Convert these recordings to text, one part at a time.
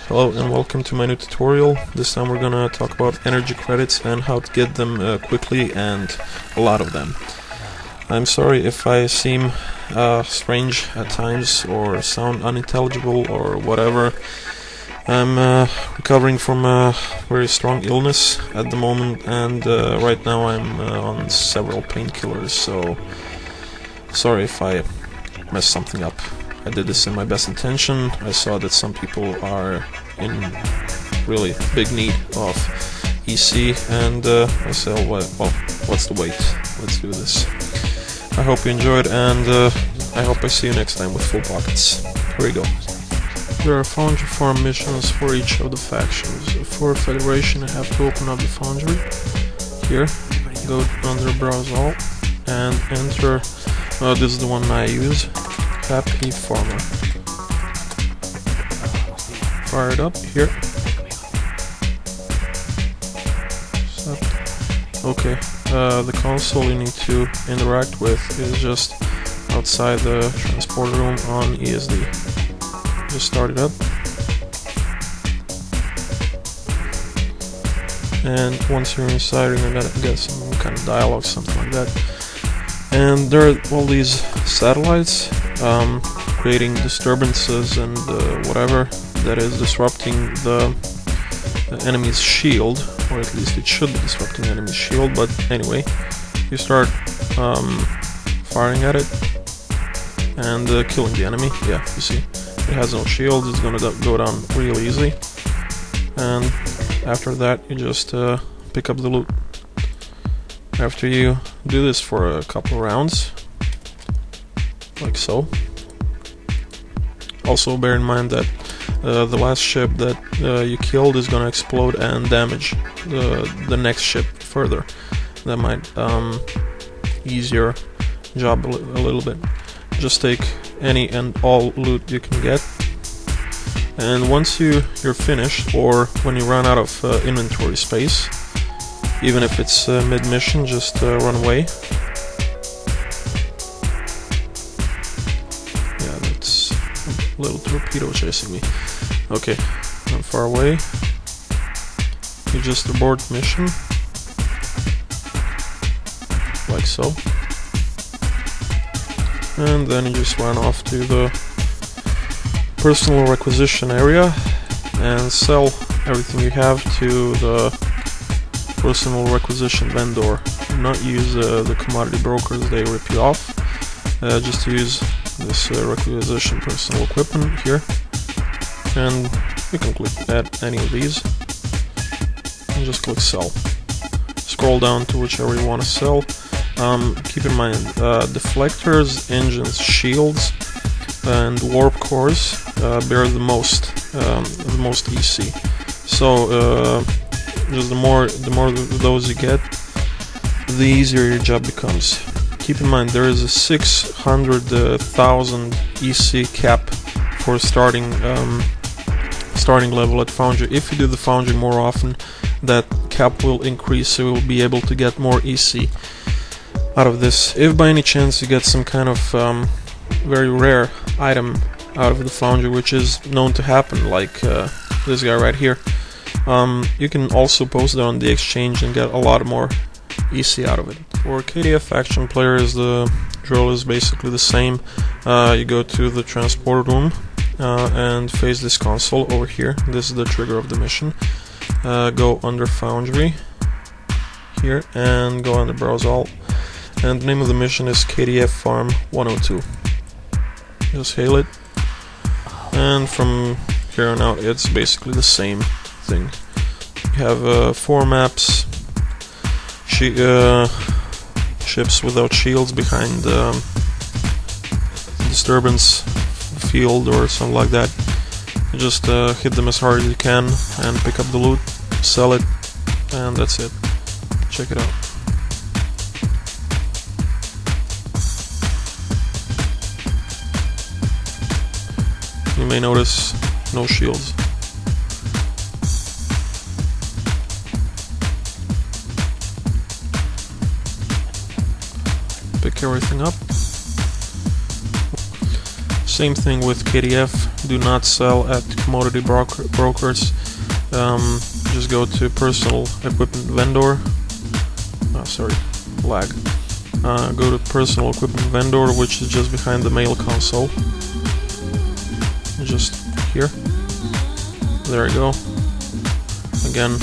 Hello and welcome to my new tutorial. This time we're gonna talk about energy credits and how to get them quickly and a lot of them. I'm sorry if I seem strange at times or sound unintelligible or whatever. I'm recovering from a very strong illness at the moment, and right now I'm on several painkillers, so sorry if I messed something up. I did this in my best intention. I saw that some people are in really big need of EC, and I said, well, what's the wait? Let's do this. I hope you enjoyed, and I hope I see you next time with full pockets. Here we go. There are foundry farm missions for each of the factions. For Federation, I have to open up the foundry. Here, go under Browse All, and enter, this is the one I use, Happy Farmer. Fire it up here. Okay, the console you need to interact with is just outside the transport room on ESD. Just start it up. And once you're inside, you're gonna get some kind of dialogue, something like that. And there are all these satellites creating disturbances and whatever that is disrupting the enemy's shield, or at least it should be disrupting the enemy's shield. But anyway, you start firing at it and killing the enemy. Yeah, you see, it has no shield, it's gonna go down real easy. And after that, you just pick up the loot. After you do this for a couple of rounds, like so. Also bear in mind that the last ship that you killed is gonna explode and damage the next ship further. That might ease your job a little bit. Just take any and all loot you can get, and once you're finished, or when you run out of inventory space, even if it's mid-mission, just run away. Yeah, that's a little torpedo chasing me. Okay, not far away. You just abort mission, like so. And then you just run off to the personal requisition area and sell everything you have to the personal requisition vendor. Do not use the commodity brokers, they rip you off. Just use this requisition personal equipment here, and you can click add any of these and just click sell. Scroll down to whichever you want to sell. Keep in mind, deflectors, engines, shields, and warp cores bear the most EC. So just the more of those you get, the easier your job becomes. Keep in mind, there is a 600,000 EC cap for starting level at Foundry. If you do the Foundry more often, that cap will increase, so you will be able to get more EC out of this. If by any chance you get some kind of very rare item out of the Foundry, which is known to happen, like this guy right here, you can also post it on the exchange and get a lot more EC out of it. For KDF faction players, the drill is basically the same. You go to the transport room and face this console over here. This is the trigger of the mission. Go under Foundry here and go under Browse All. And the name of the mission is KDF Farm 102. Just hail it. And from here on out, it's basically the same thing. You have 4 maps, ships without shields behind disturbance field or something like that. You just hit them as hard as you can and pick up the loot, sell it, and that's it. Check it out. You may notice no shields. Pick everything up. Same thing with KDF. Do not sell at commodity brokers. Just go to personal equipment vendor. Sorry, lag. Go to personal equipment vendor, which is just behind the mail console. Just here. There you go. Again,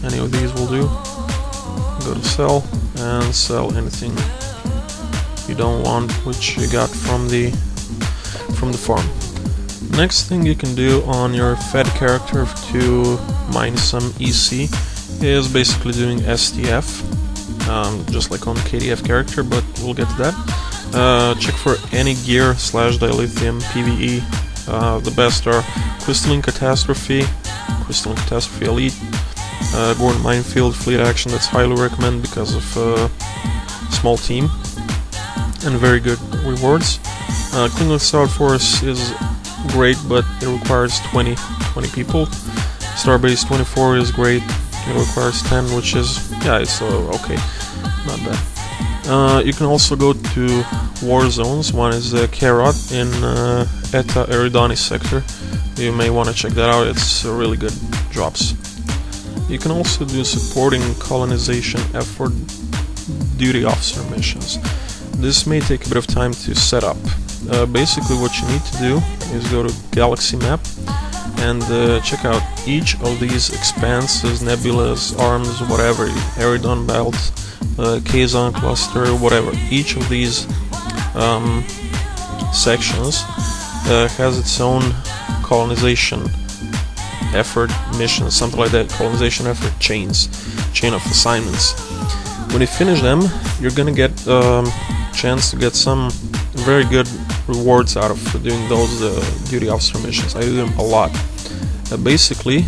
any of these will do. Go to sell and sell anything you don't want, which you got from the farm. Next thing you can do on your fed character to mine some EC is basically doing STF, just like on KDF character, but we'll get to that. Check for any gear / dilithium, PvE. The best are Crystalline Catastrophe Elite, Gordon Minefield, Fleet Action. That's highly recommended because of small team and very good rewards. Klingon South Force is great, but it requires 20 people. Starbase 24 is great. It requires 10, which is, yeah, it's okay, not bad. You can also go to war zones. One is Carrot in Eta Eridani sector. You may want to check that out. It's really good drops. You can also do supporting colonization effort duty officer missions. This may take a bit of time to set up. Basically what you need to do is go to Galaxy Map and check out each of these expanses, nebulas, arms, whatever, Eridon Belt, Kazon Cluster, whatever. Each of these sections has its own colonization effort mission, something like that, colonization effort chain of assignments. When you finish them, you're gonna get chance to get some very good rewards out of doing those duty officer missions. I do them a lot. Basically,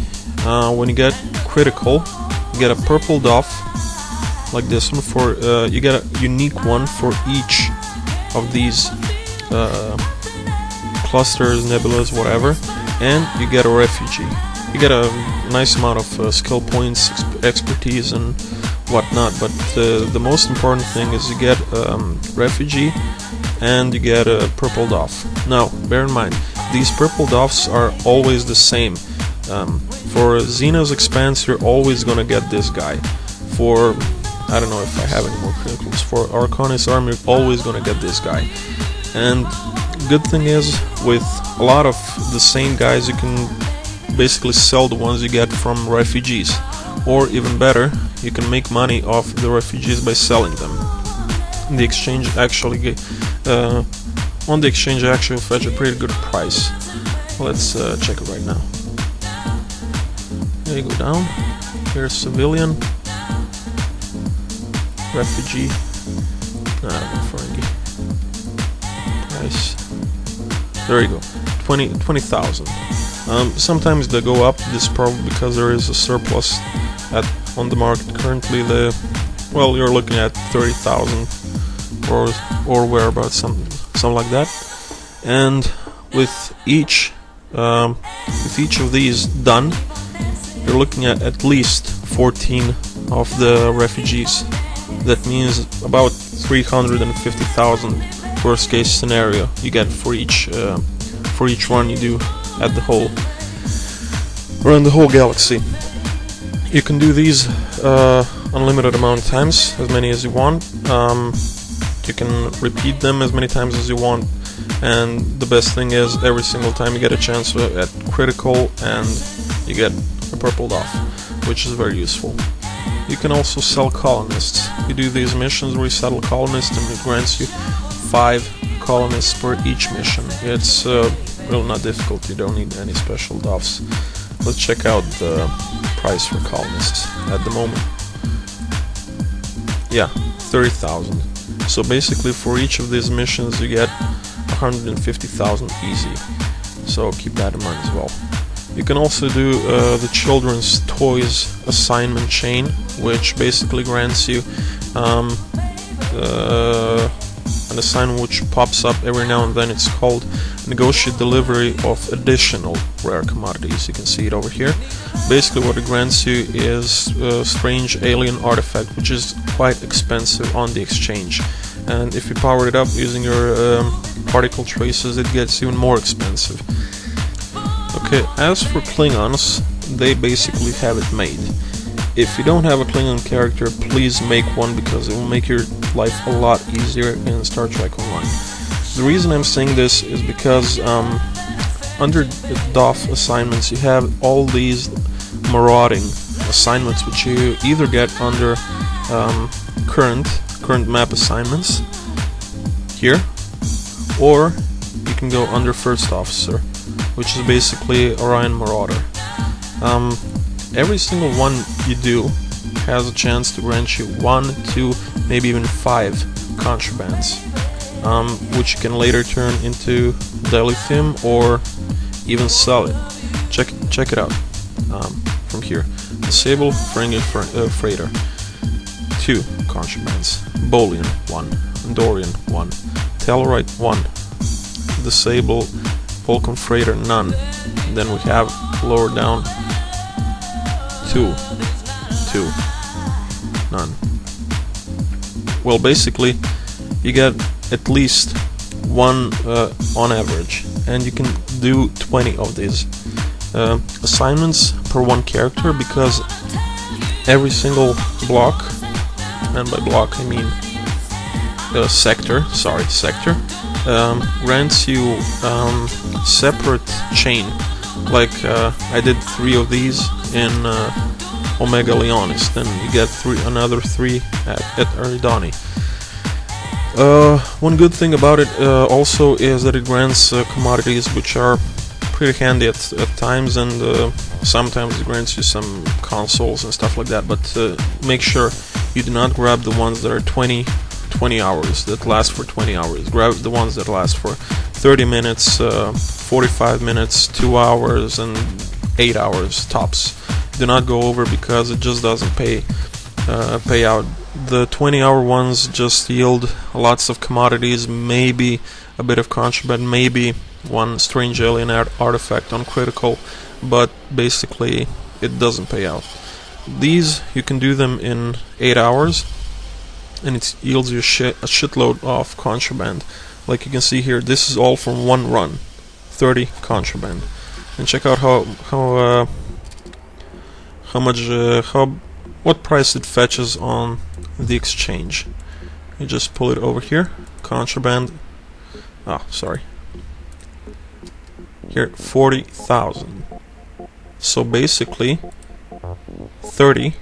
when you get critical, you get a purple DOF like this one. For you get a unique one for each of these clusters, nebulas, whatever, and you get a refugee. You get a nice amount of skill points, expertise, and whatnot. But the most important thing is you get refugee and you get a purple DOF. Now, bear in mind, these purple DOFs are always the same. For Xena's Expanse, you're always gonna get this guy. For, I don't know if I have any more criticals, for Arconis Army, you're always gonna get this guy. And good thing is, with a lot of the same guys, you can basically sell the ones you get from refugees. Or even better, you can make money off the refugees by selling them. The exchange actually on the exchange actually fetch a pretty good price. Let's check it right now. There you go down. Here's civilian, refugee, price. There you go, 20,000. Sometimes they go up. This is probably because there is a surplus on the market currently. You're looking at 30,000 or whereabouts, something like that. And with each of these done, you're looking at least 14 of the refugees. That means about 350,000 worst case scenario you get for each run you do at the whole around the whole galaxy. You can do these unlimited amount of times, as many as you want. You can repeat them as many times as you want, and the best thing is every single time you get a chance at critical and you get a purple DOF, which is very useful. You can also sell colonists. You do these missions where you settle colonists and it grants you 5 colonists per each mission. It's really not difficult, you don't need any special DOFs. Let's check out the price for colonists at the moment. Yeah, 30,000. So basically for each of these missions you get 150,000 easy. So keep that in mind as well. You can also do the children's toys assignment chain, which basically grants you an assignment which pops up every now and then. It's called negotiate delivery of additional rare commodities. You can see it over here. Basically what it grants you is a strange alien artifact, which is quite expensive on the exchange. And if you power it up using your particle traces, it gets even more expensive. Okay, as for Klingons, they basically have it made. If you don't have a Klingon character, please make one, because it will make your life a lot easier in Star Trek Online. The reason I'm saying this is because under the DOF assignments you have all these marauding assignments, which you either get under current map assignments here, or you can go under First Officer, which is basically Orion Marauder. Every single one you do has a chance to grant you 1, 2, maybe even 5 contrabands, which you can later turn into dilithium or even sell it. Check it out from here. Disable Ferengian freighter, 2 contrabands. Bolian 1, Andorian 1, Tellarite 1. Disable Vulcan freighter, none. Then we have lower down 2, none. Well, basically you get at least 1 on average, and you can do 20 of these assignments per 1 character, because every single block, and by block I mean sector, grants you separate chain. Like I did 3 of these in Omega Leonis, then you get another 3 at Eridani. One good thing about it also is that it grants commodities which are pretty handy at times, and sometimes it grants you some consoles and stuff like that, but make sure you do not grab the ones that are 20 hours, that last for 20 hours. Grab the ones that last for 30 minutes, 45 minutes, 2 hours, and 8 hours tops. Do not go over, because it just doesn't pay out. The 20-hour ones just yield lots of commodities, maybe a bit of contraband, maybe 1 strange alien artifact on critical, but basically it doesn't pay out. These, you can do them in 8 hours, and it yields you a shitload of contraband. Like you can see here, this is all from 1 run, 30 contraband. And check out what price it fetches on the exchange. You just pull it over here, contraband. Here, 40,000. So basically 30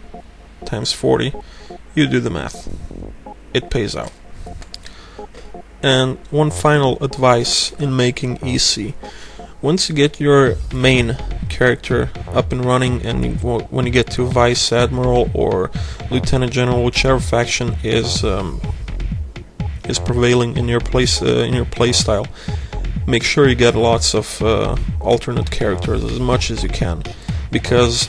times 40, you do the math. It pays out. And one final advice in making EC: once you get your main character up and running, and when you get to Vice Admiral or Lieutenant General, whichever faction is prevailing in your play style, make sure you get lots of alternate characters, as much as you can, because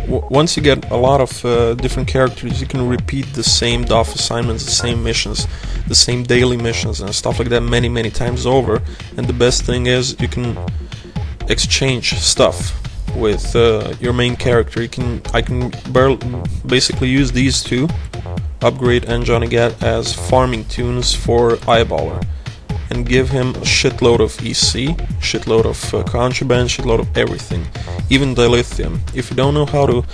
once you get a lot of different characters, you can repeat the same DOF assignments, the same missions, the same daily missions and stuff like that many times over. And the best thing is you can exchange stuff with your main character. I can basically use these 2, Upgrade and Johnny Gat, as farming tunes for Eyeballer, and give him a shitload of EC, shitload of contraband, shitload of everything, even dilithium. If you don't know how to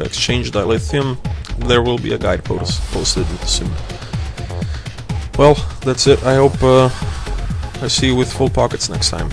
exchange dilithium, there will be a guide posted soon. Well, that's it. I hope I see you with full pockets next time.